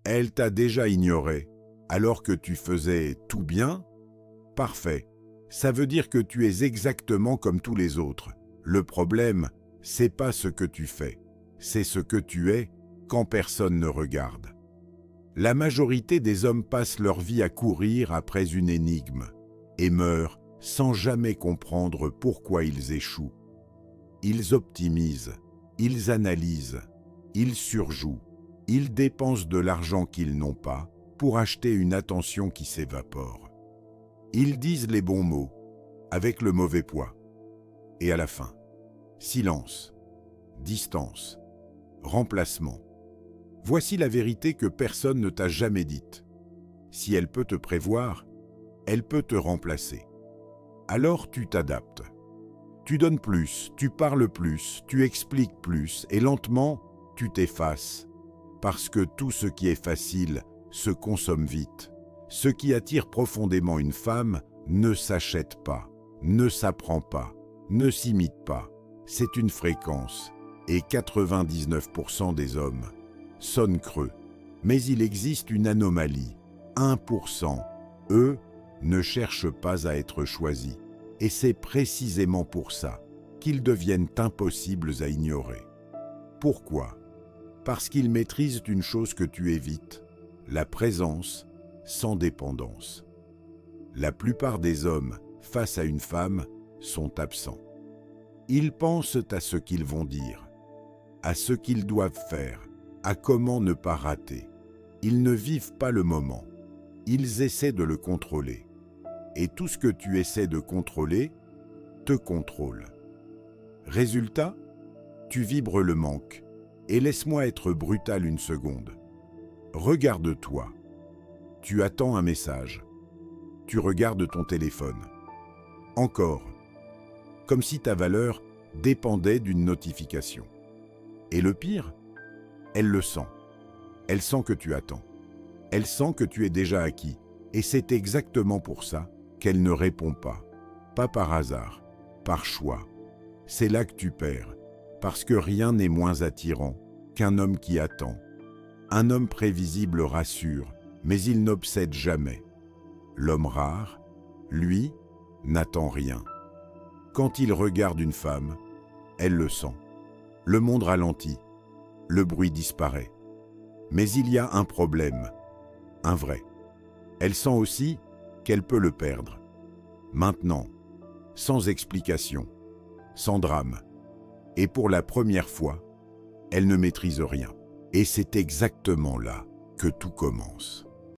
Elle t'a déjà ignoré, alors que tu faisais tout bien? Parfait. Ça veut dire que tu es exactement comme tous les autres. Le problème, c'est pas ce que tu fais, c'est ce que tu es quand personne ne regarde. La majorité des hommes passent leur vie à courir après une énigme et meurent sans jamais comprendre pourquoi ils échouent. Ils optimisent, ils analysent, ils surjouent, ils dépensent de l'argent qu'ils n'ont pas pour acheter une attention qui s'évapore. Ils disent les bons mots, avec le mauvais poids. Et à la fin, silence, distance, remplacement. Voici la vérité que personne ne t'a jamais dite. Si elle peut te prévoir, elle peut te remplacer. Alors tu t'adaptes. Tu donnes plus, tu parles plus, tu expliques plus, et lentement, tu t'effaces. Parce que tout ce qui est facile se consomme vite. Ce qui attire profondément une femme ne s'achète pas, ne s'apprend pas, ne s'imite pas. C'est une fréquence, et 99% des hommes sonnent creux. Mais il existe une anomalie. 1%, eux, ne cherchent pas à être choisis. Et c'est précisément pour ça qu'ils deviennent impossibles à ignorer. Pourquoi? Parce qu'ils maîtrisent une chose que tu évites, la présence sans dépendance. La plupart des hommes, face à une femme, sont absents. Ils pensent à ce qu'ils vont dire, à ce qu'ils doivent faire, à comment ne pas rater. Ils ne vivent pas le moment, ils essaient de le contrôler. Et tout ce que tu essaies de contrôler, te contrôle. Résultat, tu vibres le manque. Et laisse-moi être brutal une seconde. Regarde-toi. Tu attends un message. Tu regardes ton téléphone. Encore. Comme si ta valeur dépendait d'une notification. Et le pire, elle le sent. Elle sent que tu attends. Elle sent que tu es déjà acquis. Et c'est exactement pour ça qu'elle ne répond pas. Pas par hasard, par choix. C'est là que tu perds. Parce que rien n'est moins attirant qu'un homme qui attend. Un homme prévisible rassure, mais il n'obsède jamais. L'homme rare, lui, n'attend rien. Quand il regarde une femme, elle le sent. Le monde ralentit, le bruit disparaît. Mais il y a un problème, un vrai. Elle sent aussi qu'elle peut le perdre. Maintenant, sans explication, sans drame. Et pour la première fois, elle ne maîtrise rien. Et c'est exactement là que tout commence.